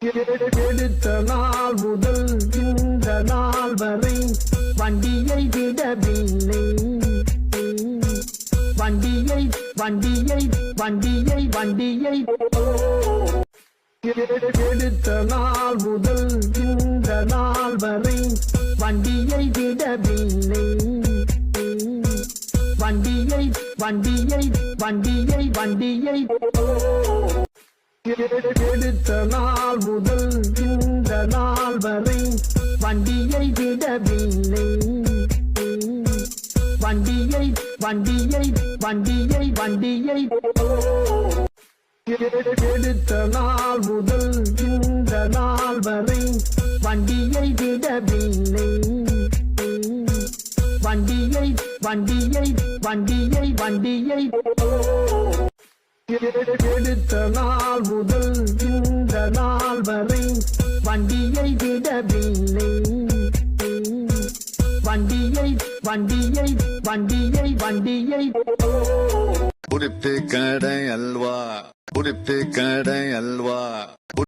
எடுத்த நாள் முதல் இந்த நாள் வரை வண்டியை விடவில்லை. வண்டியை வண்டியை வண்டியை வண்டியை எடுத்த நாள் முதல் இந்த நாள் வரை வண்டியை விடவில்லை. வண்டியை வண்டியை வண்டியை வண்டியை எடுத்த நாள் முதல் இந்த நாள் வரை வண்டியை விடவில்லை. வண்டியை வண்டியை வண்டியை வண்டியை எடுத்த நாள் முதல் இந்த நாள் வரை வண்டியை விடவில்லை. வண்டியை வண்டியை வண்டியை வண்டியை எடுத்த நாள் முதல் இந்த நாள் வரை வண்டியை விடவில்லை. வண்டியை வண்டியை வண்டியை வண்டியை உடுத்து கடை அல்வா, உடுத்து கடை அல்வா.